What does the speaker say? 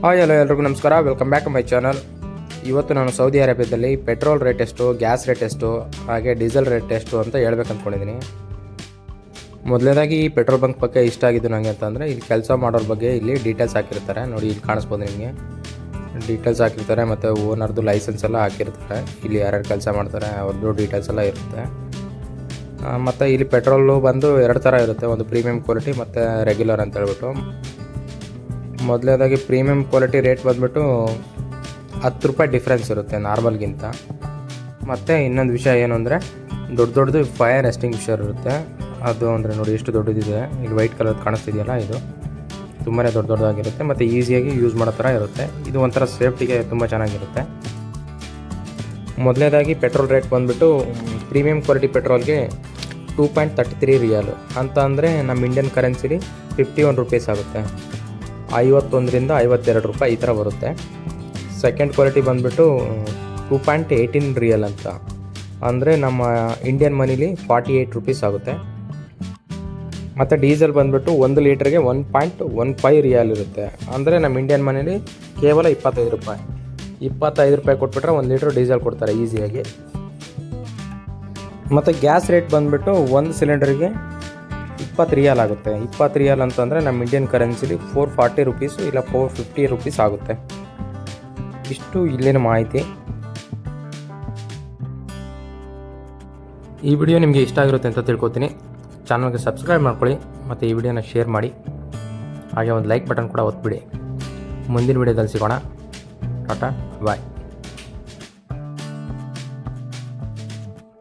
Hi hello ಎಲ್ರಿಗೂ ನಮಸ್ಕಾರ, welcome back to my channel. ಇವತ್ತು ನಾನು ಸೌದಿ ಅರೇಬಿಯಾದಲ್ಲಿ ಪೆಟ್ರೋಲ್ ರೇಟ್ ಎಷ್ಟು, ಗ್ಯಾಸ್ ರೇಟ್ ಎಷ್ಟು, ಹಾಗೆ ಡೀಸೆಲ್ ರೇಟ್ ಎಷ್ಟು ಅಂತ ಹೇಳ್ಬೇಕು ಅಂದ್ಕೊಂಡಿದ್ದೀನಿ. ಮೊದಲನೇದಾಗಿ ಈ ಪೆಟ್ರೋಲ್ ಬಂಕ್ ಬಗ್ಗೆ ಇಷ್ಟ ಆಗಿದ್ದು ನನಗೆ ಅಂತಂದರೆ, ಇಲ್ಲಿ ಕೆಲಸ ಮಾಡೋರ ಬಗ್ಗೆ ಇಲ್ಲಿ ಡೀಟೇಲ್ಸ್ ಹಾಕಿರ್ತಾರೆ ನೋಡಿ. ಇಲ್ಲಿ ಕಾಣಿಸ್ಬೋದು ನಿಮಗೆ ಡೀಟೇಲ್ಸ್ ಹಾಕಿರ್ತಾರೆ, ಮತ್ತು ಓನರ್ದು ಲೈಸೆನ್ಸ್ ಎಲ್ಲ ಹಾಕಿರ್ತಾರೆ. ಇಲ್ಲಿ ಯಾರ್ಯಾರು ಕೆಲಸ ಮಾಡ್ತಾರೆ ಅವ್ರದ್ದು ಡೀಟೇಲ್ಸ್ ಎಲ್ಲ ಇರುತ್ತೆ. ಮತ್ತು ಇಲ್ಲಿ ಪೆಟ್ರೋಲು ಬಂದು ಎರಡು ಥರ ಇರುತ್ತೆ, ಒಂದು ಪ್ರೀಮಿಯಂ ಕ್ವಾಲಿಟಿ ಮತ್ತು ರೆಗ್ಯುಲರ್ ಅಂತ ಹೇಳ್ಬಿಟ್ಟು. ಮೊದಲನೇದಾಗಿ ಪ್ರೀಮಿಯಂ ಕ್ವಾಲಿಟಿ ರೇಟ್ ಬಂದುಬಿಟ್ಟು 10 ರೂಪಾಯಿ ಡಿಫ್ರೆನ್ಸ್ ಇರುತ್ತೆ ನಾರ್ಮಲ್ಗಿಂತ. ಮತ್ತು ಇನ್ನೊಂದು ವಿಷಯ ಏನು ಅಂದರೆ, ದೊಡ್ಡದು ಫೈರ್ ಎಸ್ಟಿಂಗ್ವಿಷರ್ ಇರುತ್ತೆ. ಅದು ಅಂದರೆ ನೋಡಿ ಎಷ್ಟು ದೊಡ್ಡದಿದೆ, ಇಲ್ಲಿ ವೈಟ್ ಕಲರ್ ಕಾಣಿಸ್ತಿದೆಯಲ್ಲ, ಇದು ತುಂಬಾ ದೊಡ್ಡದಾಗಿರುತ್ತೆ ಮತ್ತು ಈಸಿಯಾಗಿ ಯೂಸ್ ಮಾಡೋ ಥರ ಇರುತ್ತೆ. ಇದು ಒಂಥರ ಸೇಫ್ಟಿಗೆ ತುಂಬ ಚೆನ್ನಾಗಿರುತ್ತೆ. ಮೊದಲನೇದಾಗಿ ಪೆಟ್ರೋಲ್ ರೇಟ್ ಬಂದುಬಿಟ್ಟು ಪ್ರೀಮಿಯಂ ಕ್ವಾಲಿಟಿ ಪೆಟ್ರೋಲ್ಗೆ 2.33 ರಿಯಾಲು ಅಂತ ಅಂದರೆ ನಮ್ಮ ಇಂಡಿಯನ್ ಕರೆನ್ಸಿಲಿ 51 ರೂಪೀಸ್ ಆಗುತ್ತೆ. 51ರಿಂದ 52 ರೂಪಾಯಿ ಈ ಥರ ಬರುತ್ತೆ. ಸೆಕೆಂಡ್ ಕ್ವಾಲಿಟಿ ಬಂದುಬಿಟ್ಟು 2.18 ರಿಯಲ್ ಅಂತ ಅಂದರೆ ನಮ್ಮ ಇಂಡಿಯನ್ ಮನಿಲಿ 48 ರೂಪೀಸ್ ಆಗುತ್ತೆ. ಮತ್ತು ಡೀಸೆಲ್ ಬಂದುಬಿಟ್ಟು 1 ಲೀಟ್ರಿಗೆ 1.15 ರಿಯಾಲ್ ಇರುತ್ತೆ, ಅಂದರೆ ನಮ್ಮ ಇಂಡಿಯನ್ ಮನಿಲಿ ಕೇವಲ 25 ರೂಪಾಯಿ. 25 ರೂಪಾಯಿ ಕೊಟ್ಬಿಟ್ರೆ 1 ಲೀಟ್ರ್ ಡೀಸೆಲ್ ಕೊಡ್ತಾರೆ ಈಸಿಯಾಗಿ. ಮತ್ತು ಗ್ಯಾಸ್ ರೇಟ್ ಬಂದುಬಿಟ್ಟು 1 ಸಿಲಿಂಡರ್ಗೆ 20 ರಿಯಾಲ್ ಆಗುತ್ತೆ. 20 ರಿಯಾಲ್ ಅಂತಂದರೆ ನಮ್ಮ ಇಂಡಿಯನ್ ಕರೆನ್ಸಿಲಿ 440 ರೂಪೀಸು ಇಲ್ಲ 450 ರೂಪೀಸ್ ಆಗುತ್ತೆ. ಇಷ್ಟು ಇಲ್ಲಿನ ಮಾಹಿತಿ. ಈ ವಿಡಿಯೋ ನಿಮಗೆ ಇಷ್ಟ ಆಗಿರುತ್ತೆ ಅಂತ ತಿಳ್ಕೊತೀನಿ. ಚಾನಲ್ಗೆ ಸಬ್ಸ್ಕ್ರೈಬ್ ಮಾಡ್ಕೊಳ್ಳಿ ಮತ್ತು ಈ ವಿಡಿಯೋನ ಶೇರ್ ಮಾಡಿ, ಹಾಗೆ ಒಂದು ಲೈಕ್ ಬಟನ್ ಕೂಡ ಒತ್ತಿಬಿಡಿ. ಮುಂದಿನ ವಿಡಿಯೋದಲ್ಲಿ ಸಿಗೋಣ. ಟಾಟಾ ಬಾಯ್.